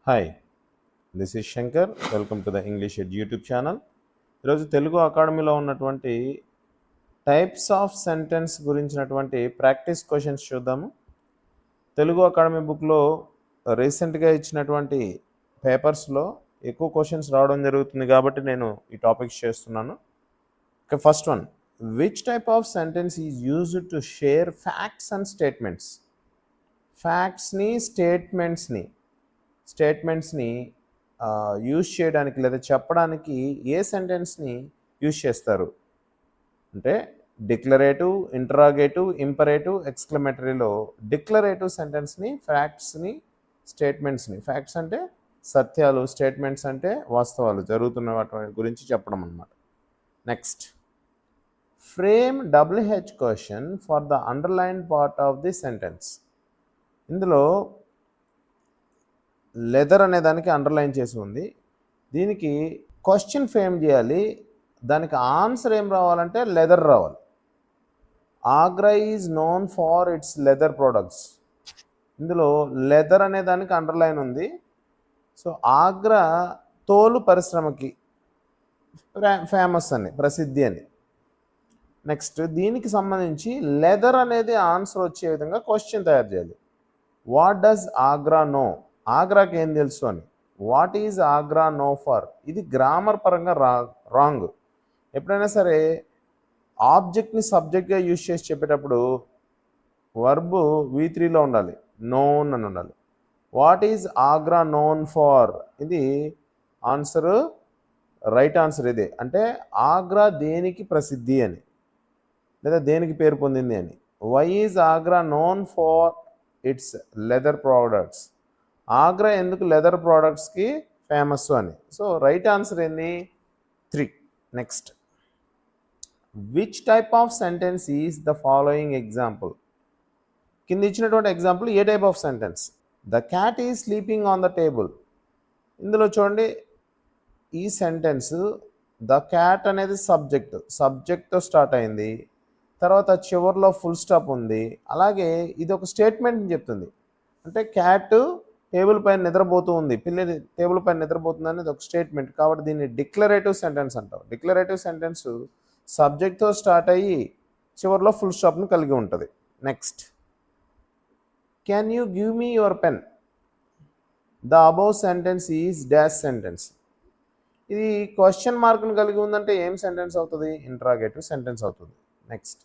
Hi, this is Shankar. Welcome to the English ed YouTube channel. ఈరోజు తెలుగు అకాడమీలో ఉన్నటువంటి types of sentence గురించినటువంటి practice questions చూద్దాము. తెలుగు అకాడమీ బుక్లో రీసెంట్గా ఇచ్చినటువంటి పేపర్స్లో ఎక్కువ క్వశ్చన్స్ రావడం జరుగుతుంది కాబట్టి నేను ఈ టాపిక్స్ చేస్తున్నాను. Okay, first one, which type of sentence is used to share facts and statements? ఫ్యాక్ట్స్ని స్టేట్మెంట్స్ని యూజ్ చేయడానికి లేదా చెప్పడానికి ఏ సెంటెన్స్ని యూజ్ చేస్తారు అంటే డిక్లరేటివ్, ఇంటరాగేటివ్, ఇంపరేటివ్, ఎక్స్క్లమేటరీలో డిక్లరేటివ్ సెంటెన్స్ని, ఫ్యాక్ట్స్ని, స్టేట్మెంట్స్ని, ఫ్యాక్ట్స్ అంటే సత్యాలు, స్టేట్మెంట్స్ అంటే వాస్తవాలు, జరుగుతున్న వాటి గురించి చెప్పడం అన్నమాట. Next, frame WH question for the underline part of the sentence. ఇందులో లెదర్ అనే దానికి అండర్లైన్ చేసి ఉంది. దీనికి క్వశ్చన్ ఫ్రేమ్ చేయాలి. దానికి ఆన్సర్ ఏం రావాలంటే లెదర్ రావాలి. Agra is known for its leather products. ఇందులో లెదర్ అనే దానికి అండర్లైన్ ఉంది. సో ఆగ్రా తోలు పరిశ్రమకి ఫేమస్ అని, ప్రసిద్ధి అని. నెక్స్ట్, దీనికి సంబంధించి లెదర్ అనేది ఆన్సర్ వచ్చే విధంగా క్వశ్చన్ తయారు చేయాలి. What does Agra know? ఆగ్రాకి ఏం తెలుసు అని. What is Agra know for? ఇది గ్రామర్ పరంగా రాంగ్. ఎప్పుడైనా సరే ఆబ్జెక్ట్ని సబ్జెక్ట్గా యూజ్ చేసి చెప్పేటప్పుడు వర్బ్ V3లో ఉండాలి, నోన్ అని ఉండాలి. What is Agra known for? ఇది ఆన్సర్, రైట్ ఆన్సర్ ఇదే. అంటే ఆగ్రా దేనికి ప్రసిద్ధి అని, లేదా దేనికి పేరు పొందింది అని. Why is Agra known for its leather products? Agra ఎందుకు లెదర్ ప్రోడక్ట్స్కి ఫేమస్ అని. సో రైట్ ఆన్సర్ ఏంది? 3. Next, which type of sentence is the following example? కింద ఇచ్చినటువంటి ఎగ్జాంపుల్ ఏ type of sentence? The cat is sleeping on the table. ఇందులో చూడండి, ఈ సెంటెన్స్ ద క్యాట్ అనేది సబ్జెక్ట్తో స్టార్ట్ అయింది, తర్వాత చివరిలో ఫుల్ స్టాప్ ఉంది. అలాగే ఇది ఒక స్టేట్మెంట్ని చెప్తుంది. అంటే క్యాట్ టేబుల్ పైన నిద్రపోతూ ఉంది, పిల్లి టేబుల్ పైన నిద్రపోతుంది అనేది ఒక స్టేట్మెంట్. కాబట్టి దీన్ని డిక్లరేటివ్ సెంటెన్స్ అంటారు. డిక్లరేటివ్ సెంటెన్స్ సబ్జెక్ట్తో స్టార్ట్ అయ్యి చివరిలో ఫుల్ స్టాప్ను కలిగి ఉంటుంది. Next, can you give me your pen? The above sentence is dash sentence. ఇది క్వశ్చన్ మార్క్ను కలిగి ఉందంటే ఏం సెంటెన్స్ అవుతుంది? ఇంటరాగేటివ్ సెంటెన్స్ అవుతుంది. Next,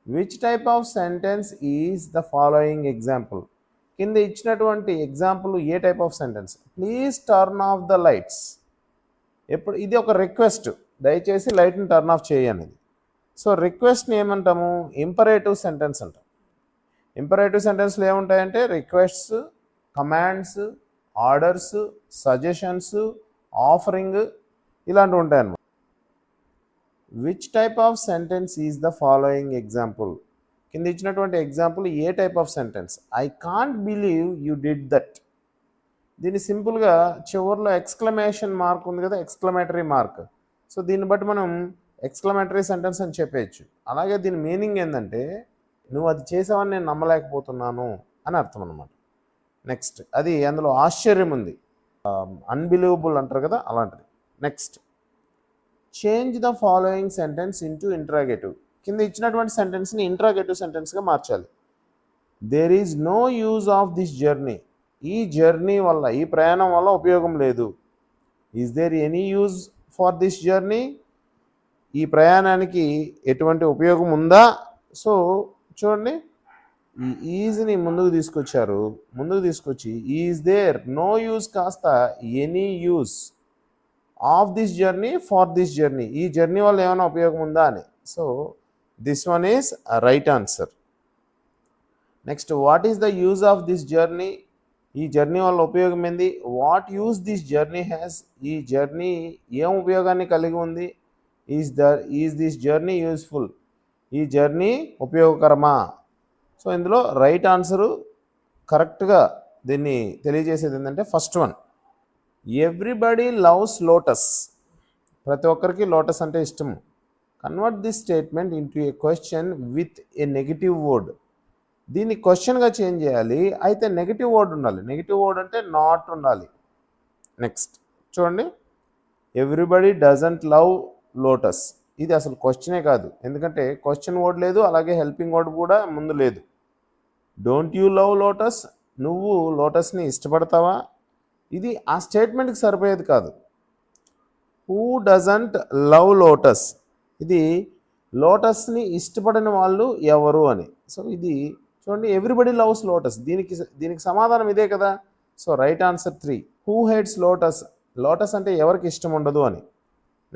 which type of sentence is the following example? కింద ఇచ్చినటువంటి ఎగ్జాంపుల్ ఏ type of sentence? Please turn off the lights. ఇది ఒక రిక్వెస్ట్, దయచేసి లైట్ని టర్న్ ఆఫ్ చేయనేది. సో రిక్వెస్ట్ని ఏమంటాము? ఇంపరేటివ్ సెంటెన్స్ అంటాం. ఇంపరేటివ్ సెంటెన్స్లో ఏముంటాయంటే requests, commands, orders, suggestions, offering, ఇలాంటివి ఉంటాయన్నమాట. Which type of sentence is the following example? కింద ఇచ్చినటువంటి ఎగ్జాంపుల్ ఏ type of sentence? I can't believe you did that. దీన్ని సింపుల్గా చివరిలో ఎక్స్క్లమేషన్ మార్క్ ఉంది కదా, ఎక్స్క్లమేటరీ మార్క్. సో దీన్ని బట్టి మనం ఎక్స్క్లమేటరీ సెంటెన్స్ అని చెప్పేయచ్చు. అలాగే దీని మీనింగ్ ఏంటంటే నువ్వు అది చేసావని నేను నమ్మలేకపోతున్నాను అని అర్థం అన్నమాట. నెక్స్ట్, అది అందులో ఆశ్చర్యం ఉంది, అన్బిలీవబుల్ అంటారు కదా, అలాంటిది. Next, change the following sentence into interrogative. కింద ఇచ్చినటువంటి సెంటెన్స్ని ఇంటరాగేటివ్ సెంటెన్స్గా మార్చాలి. There is no use of this journey. ఈ జర్నీ వల్ల, ఈ ప్రయాణం వల్ల ఉపయోగం లేదు. Is there any use for this journey? ఈ ప్రయాణానికి ఎటువంటి ఉపయోగం ఉందా? సో చూడండి, ఈ ఈజ్ని ముందుకు తీసుకొచ్చి ఈజ్ దేర్ నో యూజ్ కాస్త any use of this journey for this journey. ఈ జర్నీ వల్ల ఏమైనా ఉపయోగం ఉందా అని. So this one is right answer. Next, what is the use of this journey? ఈ జర్నీ వల్ల ఉపయోగం ఏంది? What use this journey has? ఈ జర్నీ ఏం ఉపయోగాన్ని కలిగి ఉంది? Is this journey useful? ఈ జర్నీ ఉపయోగకరమా? సో ఇందులో రైట్ ఆన్సరు, కరెక్ట్గా దీన్ని తెలియజేసేది ఏంటంటే first one, everybody loves lotus. ప్రతి ఒక్కరికి లోటస్ అంటే ఇష్టం. Convert this statement into A question with a negative word. దీన్ని క్వశ్చన్గా చేంజ్ చేయాలి, అయితే నెగిటివ్ వర్డ్ ఉండాలి. నెగిటివ్ వర్డ్ అంటే నాట్ ఉండాలి. నెక్స్ట్ చూడండి, ఎవ్రీబడి డజంట్ లవ్ లోటస్. ఇది అసలు క్వశ్చనే కాదు, ఎందుకంటే క్వశ్చన్ వర్డ్ లేదు, అలాగే హెల్పింగ్ వర్డ్ కూడా ముందు లేదు. డోంట్ యూ లవ్ లోటస్, నువ్వు లోటస్ని ఇష్టపడతావా, ఇది ఆ స్టేట్మెంట్కి సరిపోయేది కాదు. హూ డజంట్ లవ్ లోటస్, ఇది లోటస్ని ఇష్టపడని వాళ్ళు ఎవరు అని. సో ఇది చూడండి, ఎవ్రీబడి లవ్స్ లోటస్, దీనికి సమాధానం ఇదే కదా. So right answer 3. Who hates lotus, lotus అంటే ఎవరికి ఇష్టం ఉండదు అని.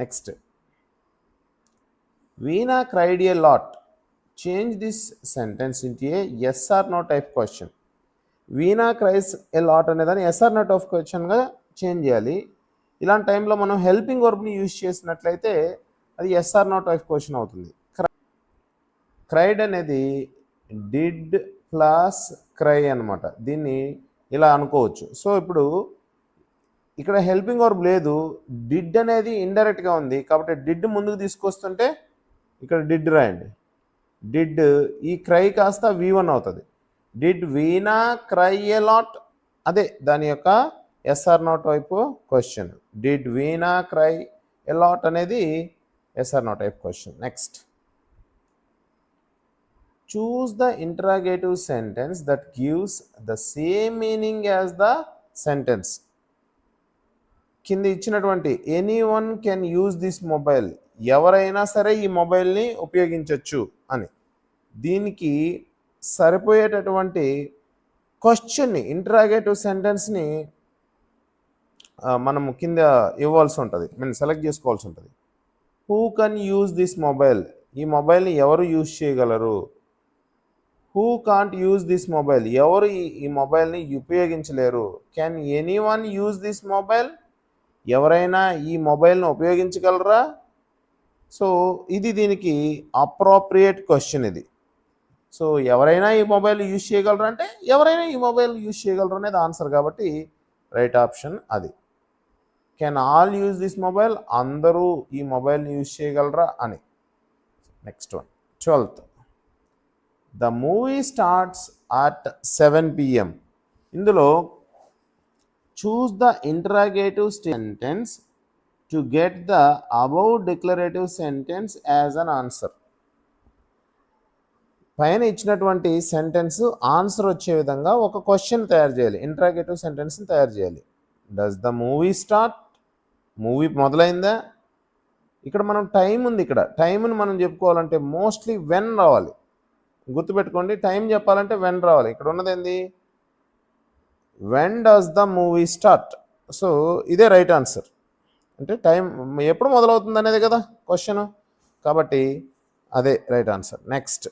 Next, Veena cried a lot, change this sentence into a yes or no type question. Veena cries a lot అనేదాన్ని ఎస్ ఆర్ నో టైప్ క్వశ్చన్గా చేంజ్ చేయాలి. ఇలాంటి టైంలో మనం హెల్పింగ్ వర్బ్ని యూజ్ చేసినట్లయితే అది yes or no type question అవుతుంది. క్రైడ్ అనేది డిడ్ ప్లస్ క్రై అనమాట, దీన్ని ఇలా అనుకోవచ్చు. సో ఇప్పుడు ఇక్కడ హెల్పింగ్ వర్బ్ లేదు, డిడ్ అనేది ఇండైరెక్ట్గా ఉంది, కాబట్టి డిడ్ ముందుకు తీసుకొస్తుంటే ఇక్కడ డిడ్ రాయండి. డిడ్, ఈ క్రై కాస్త V1 అవుతుంది. Did Veena cry a lot, అదే దాని యొక్క yes or no type question. Did Veena cry a lot అనేది yes or no type question. Next, choose the interrogative sentence that gives the same meaning as the sentence. కింద ఇచ్చినటువంటి anyone can use this mobile, ఎవరైనా సరే ఈ మొబైల్ని ఉపయోగించవచ్చు అని, దీనికి సరిపోయేటటువంటి క్వశ్చన్ని, ఇంటరాగేటివ్ సెంటెన్స్ని మనము కింద ఇవ్వాల్సి ఉంటుంది, మనం సెలెక్ట్ చేసుకోవాల్సి ఉంటుంది. Who can use this mobile, ఈ మొబైల్ని ఎవరు యూజ్ చేయగలరు. Who can't use this mobile, ఎవరు ఈ మొబైల్ని ఉపయోగించలేరు. Can anyone use this mobile, ఎవరైనా ఈ మొబైల్ని ఉపయోగించగలరా. సో ఇది దీనికి అప్రోప్రియేట్ క్వశ్చన్ ఇది. సో ఎవరైనా ఈ మొబైల్ యూజ్ చేయగలరు అంటే ఎవరైనా ఈ మొబైల్ యూజ్ చేయగలరు అనేది ఆన్సర్, కాబట్టి రైట్ ఆప్షన్ అది. Can all use this mobile, అందరూ ఈ మొబైల్ని యూజ్ చేయగలరా అని. Next one, 12th, the movie starts at 7 PM. ఇందులో choose the interrogative sentence to get the above declarative sentence as an answer. పైన ఇచ్చినటువంటి సెంటెన్స్ ఆన్సర్ వచ్చే విధంగా ఒక క్వశ్చన్ తయారు చేయాలి, ఇంటరాగేటివ్ సెంటెన్స్ని తయారు చేయాలి. Does the movie start, movie మొదలైందా. ఇక్కడ మనం టైం ఉంది, ఇక్కడ టైంని మనం చెప్పుకోవాలంటే మోస్ట్లీ వెన్ రావాలి. గుర్తుపెట్టుకోండి, టైం చెప్పాలంటే వెన్ రావాలి. ఇక్కడ ఉన్నది ఏంది, when does the movie start. So ఇదే రైట్ ఆన్సర్, అంటే టైం ఎప్పుడు మొదలవుతుంది అనేది కదా క్వశ్చన్, కాబట్టి అదే right answer. Next,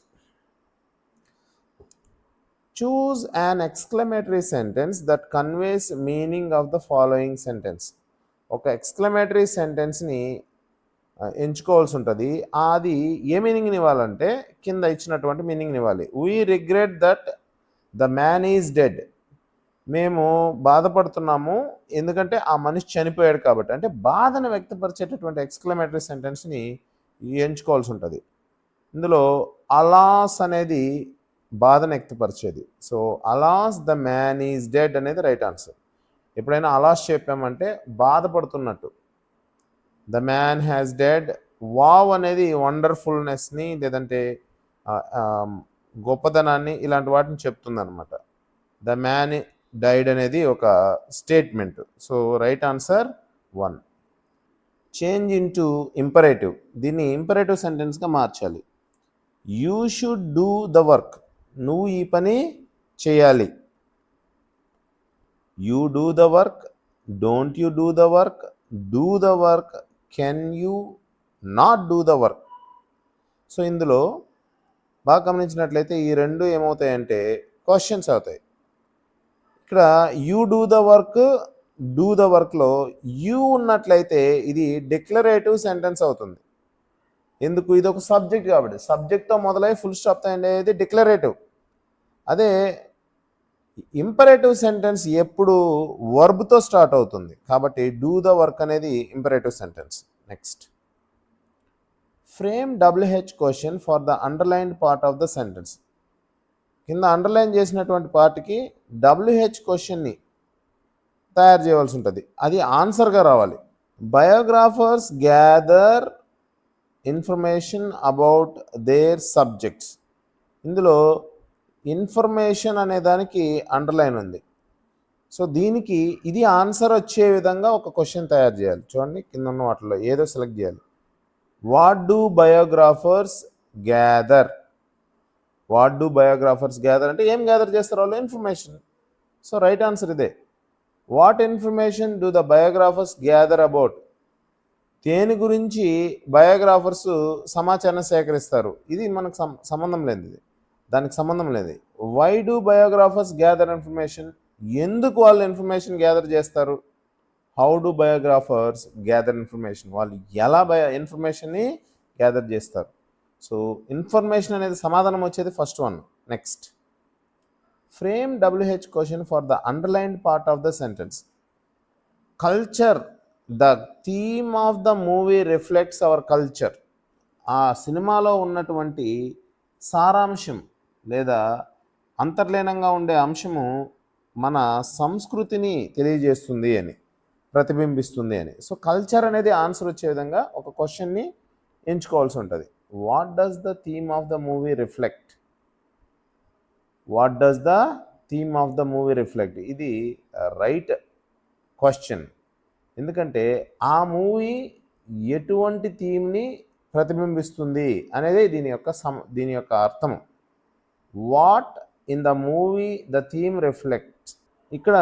choose an exclamatory sentence that conveys meaning of the following sentence. ఒక ఎక్స్క్లమేటరీ సెంటెన్స్ని ఎంచుకోవాల్సి ఉంటుంది. అది ఏ మీనింగ్ని ఇవ్వాలంటే కింద ఇచ్చినటువంటి మీనింగ్ని ఇవ్వాలి. We regret that the man is dead, మేము బాధపడుతున్నాము ఎందుకంటే ఆ మనిషి చనిపోయాడు కాబట్టి, అంటే బాధను వ్యక్తపరిచేటటువంటి ఎక్స్క్లమేటరీ సెంటెన్స్ని ఎంచుకోవాల్సి ఉంటుంది. ఇందులో అలాస్ అనేది బాధను వ్యక్తపరిచేది. So alas the man is dead అనేది రైట్ ఆన్సర్. ఎప్పుడైనా అలాస్ చెప్పామంటే బాధపడుతున్నట్టు. The man has dead, wow అనేది వండర్ఫుల్నెస్ని లేదంటే గొప్పదనాన్ని ఇలాంటి వాటిని చెప్తుంది అనమాట. ద మ్యాన్ డైడ్ అనేది ఒక statement. So right answer 1. Change into imperative, దీన్ని ఇంపరేటివ్ సెంటెన్స్గా మార్చాలి. You should do the work, నువ్వు ఈ పని చేయాలి. You do the work, don't you do the work, do the work, can you not do the work. So ఇందులో బాగా గమనించినట్లయితే ఈ రెండు ఏమవుతాయంటే క్వశ్చన్స్ అవుతాయి. ఇక్కడ you do the work, do the వర్క్లో యూ ఉన్నట్లయితే ఇది డిక్లరేటివ్ సెంటెన్స్ అవుతుంది. ఎందుకు, ఇది ఒక సబ్జెక్ట్ కాబట్టి, సబ్జెక్ట్తో మొదలై ఫుల్ స్టాప్తో అనేది డిక్లరేటివ్. అదే ఇంపరేటివ్ సెంటెన్స్ ఎప్పుడు వర్బ్తో స్టార్ట్ అవుతుంది, కాబట్టి డూ ద వర్క్ అనేది imperative sentence. Next, frame WH question for the underlined part of the sentence. కింద అండర్లైన్ చేసినటువంటి పార్ట్కి WH క్వశ్చన్ని తయారు చేయవలసి ఉంటుంది, అది ఆన్సర్గా రావాలి. Biographers gather information about their subjects. ఇందులో ఇన్ఫర్మేషన్ అనే దానికి అండర్లైన్ ఉంది. సో దీనికి ఇది ఆన్సర్ వచ్చే విధంగా ఒక క్వశ్చన్ తయారు చేయాలి. చూడండి కింద ఉన్న వాటిలో ఏదో సెలెక్ట్ చేయాలి. What do biographers gather? What do biographers gather అంటే ఏం గ్యాదర్ చేస్తారు వాళ్ళు? ఇన్ఫర్మేషన్. సో రైట్ ఆన్సర్ ఇదే. What information do the biographers gather about? దేని గురించి బయోగ్రాఫర్స్ సమాచారం సేకరిస్తారు? ఇది మనకు సంబంధం లేదు, ఇది దానికి సంబంధం లేదు. Why do biographers gather information? ఎందుకు వాళ్ళు ఇన్ఫర్మేషన్ గ్యాదర్ చేస్తారు? How do biographers gather information? వాళ్ళు ఎలా ఇన్ఫర్మేషన్ని గ్యాదర్ చేస్తారు? సో ఇన్ఫర్మేషన్ అనేది సమాధానం వచ్చేది first one. Next, frame WH question for the underlined part of the sentence. Culture, the theme of the movie reflects our culture. ఆ సినిమాలో ఉన్నటువంటి సారాంశం లేదా అంతర్లీనంగా ఉండే అంశము మన సంస్కృతిని తెలియజేస్తుంది అని, ప్రతిబింబిస్తుంది అని. సో కల్చర్ అనేది ఆన్సర్ వచ్చే విధంగా ఒక క్వశ్చన్ని ఎంచుకోవాల్సి ఉంటుంది. What does the theme of the movie reflect? What does the theme of the movie reflect? ఇది రైట్ క్వశ్చన్. ఎందుకంటే ఆ మూవీ ఎటువంటి థీమ్ని ప్రతిబింబిస్తుంది అనేది దీని యొక్క అర్థం. What in the movie the theme reflects. ఇక్కడ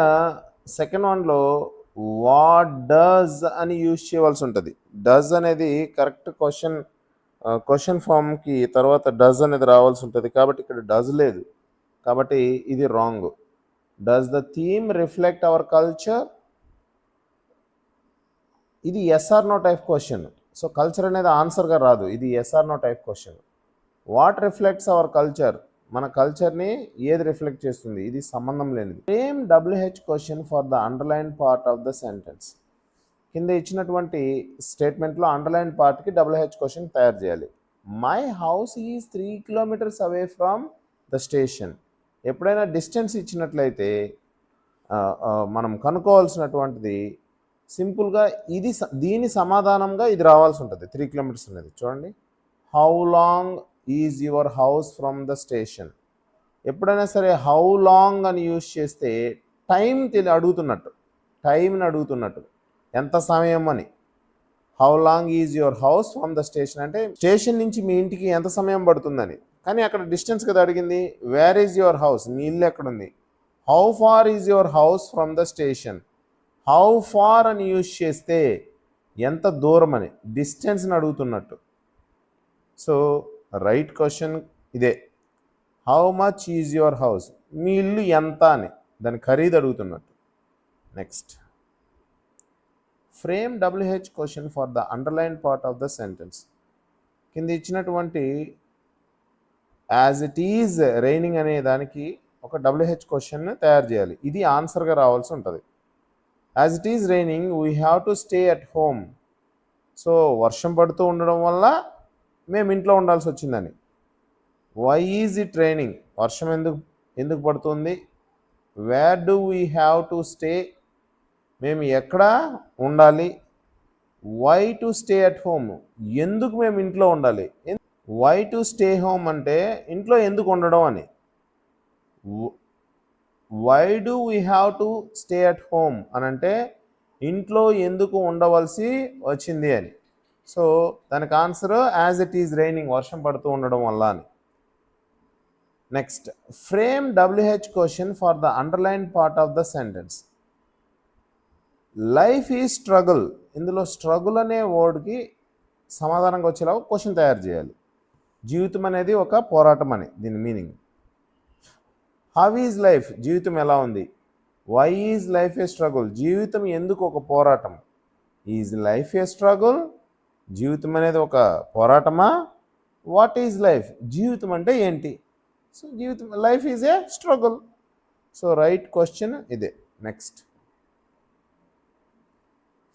సెకండ్ వన్లో వాట్ డస్ అని యూజ్ చేయవలసి ఉంటుంది. డస్ అనేది కరెక్ట్ క్వశ్చన్ ఫామ్కి తర్వాత డస్ అనేది రావాల్సి ఉంటుంది, కాబట్టి ఇక్కడ డస్ లేదు, కాబట్టి ఇది wrong. Does the theme reflect our culture? ఇది yes or no type question. So culture అనేది ఆన్సర్గా రాదు, ఇది yes or no type question. What reflects our culture? మన కల్చర్ని ఏది రిఫ్లెక్ట్ చేస్తుంది? ఇది సంబంధం లేనిది. Same WH question for the underline part of the sentence. కింద ఇచ్చినటువంటి స్టేట్మెంట్లో అండర్లైన్ పార్ట్కి WH క్వశ్చన్ తయారు చేయాలి. My house is 3 kilometers away from the station. ఎప్పుడైనా డిస్టెన్స్ ఇచ్చినట్లయితే మనం కనుక్కోవాల్సినటువంటిది సింపుల్గా దీని సమాధానంగా ఇది రావాల్సి ఉంటుంది. 3 kilometers అనేది. చూడండి, how long is your house from the station. ఎప్పుడైనా సరే హౌ లాంగ్ అని యూజ్ చేస్తే టైంని అడుగుతున్నట్టు ఎంత సమయం అని. How long is your house from the station అంటే స్టేషన్ నుంచి మీ ఇంటికి ఎంత సమయం పడుతుందని. కానీ అక్కడ డిస్టెన్స్ కదా అడిగింది. వేర్ ఈజ్ యువర్ హౌస్, మీ ఇల్లు ఎక్కడుంది. How far is your house from the station. How far అని యూజ్ చేస్తే ఎంత దూరం అని, డిస్టెన్స్ని అడుగుతున్నట్టు. సో రైట్ క్వశ్చన్ ఇదే. How much is your house, మీ ఇల్లు ఎంత అని, దాని ఖరీదు అడుగుతున్నట్టు. Next, frame WH question for the underline part of the sentence. కింద ఇచ్చినటువంటి యాజ్ ఇట్ ఈజ్ రైనింగ్ అనే దానికి ఒక WH క్వశ్చన్ తయారు చేయాలి. ఇది ఆన్సర్గా రావాల్సి ఉంటుంది. As it is raining we have to stay at home. So వర్షం పడుతూ ఉండడం వల్ల మేము ఇంట్లో ఉండాల్సి వచ్చిందని. వై ఈజ్ ఇట్ రైనింగ్, వర్షం ఎందుకు పడుతుంది. Where do we have to stay, మేము ఎక్కడ ఉండాలి. Why to stay at home, ఎందుకు మేము ఇంట్లో ఉండాలి. వై టు స్టే హోమ్ అంటే ఇంట్లో ఎందుకు ఉండడం అని. Why do we have to stay at home అని అంటే ఇంట్లో ఎందుకు ఉండవలసి వచ్చింది అని. సో దానికి answer as it is raining, వర్షం పడుతూ ఉండడం వల్ల అని. Next, frame WH question for the underline part of the sentence. Life is struggle. ఇందులో స్ట్రగుల్ అనే వర్డ్కి సమాధానంగా వచ్చేలాగా క్వశ్చన్ తయారు చేయాలి. జీవితం అనేది ఒక పోరాటం అని దీని మీనింగ్. హౌ ఈజ్ లైఫ్, జీవితం ఎలా ఉంది. Why is life a struggle, జీవితం ఎందుకు ఒక పోరాటం. ఈజ్ లైఫ్ ఏ స్ట్రగుల్, జీవితం అనేది ఒక పోరాటమా. వాట్ ఈజ్ లైఫ్, జీవితం అంటే ఏంటి. సో జీవితం, life is a struggle. So right question ఇదే. Next,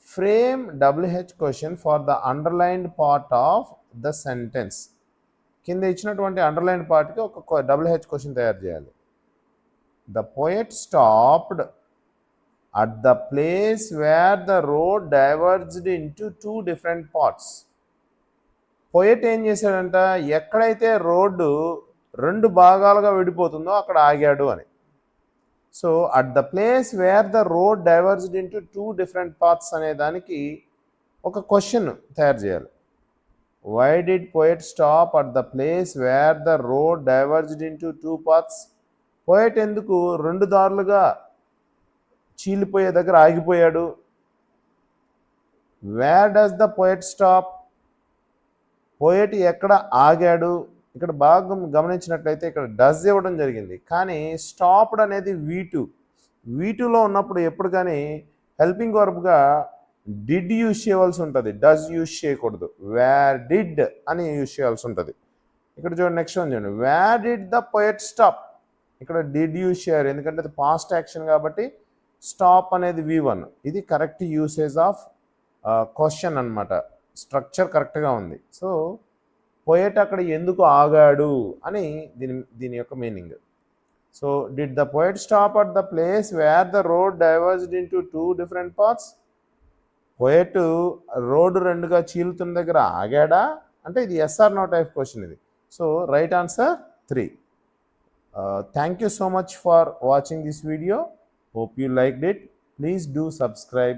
frame WH question for the underlined part of the sentence. కింద ఇచ్చినటువంటి అండర్లైన్డ్ పార్ట్కి ఒక WH క్వశ్చన్ తయారు చేయాలి. The poet stopped at the place where the road diverged into 2 different parts. Poet ఏం చేశాడంట, ఎక్కడైతే రోడ్డు 2 భాగాలుగా విడిపోతుందో అక్కడ ఆగాడు అని. So at the place where the road diverged into 2 different parts అనే దానికి ఒక క్వశ్చన్ తయారు చేయాలి. Why did poet stop at the place where the road diverged into 2 parts? Poet ఎందుకు 2 దారులుగా చీలిపోయే దగ్గర ఆగిపోయాడు? Where does the poet stop? Poet ఎక్కడ ఆగాడు? ఇక్కడ బాగా గమనించినట్లయితే ఇక్కడ డస్ ఇవ్వడం జరిగింది, కానీ స్టాప్డ్ అనేది V2లో ఉన్నప్పుడు ఎప్పుడు కానీ హెల్పింగ్ వర్బ్గా డిడ్ యూజ్ చేయవలసి ఉంటుంది, డస్ యూజ్ చేయకూడదు. వేర్ డిడ్ అని యూజ్ చేయాల్సి ఉంటుంది. ఇక్కడ చూడండి, నెక్స్ట్ వన్ చూడండి, where did the poet stop? ఇక్కడ డిడ్ యూజ్ చేయరు, ఎందుకంటే అది పాస్ట్ యాక్షన్ కాబట్టి స్టాప్ అనేది V1. ఇది కరెక్ట్ యూసేజ్ ఆఫ్ క్వశ్చన్ అనమాట. స్ట్రక్చర్ కరెక్ట్గా ఉంది. సో పోయెట్ అక్కడ ఎందుకు ఆగాడు అని దీని యొక్క meaning. So did the poet stop at the place where the road diverged into 2 different parts? Poet road 2గా చీలుతున్న దగ్గర ఆగాడా అంటే ఇది yes or no type question ఇది. So right answer 3. Thank you so much for watching this video. Hope you liked it. Please do subscribe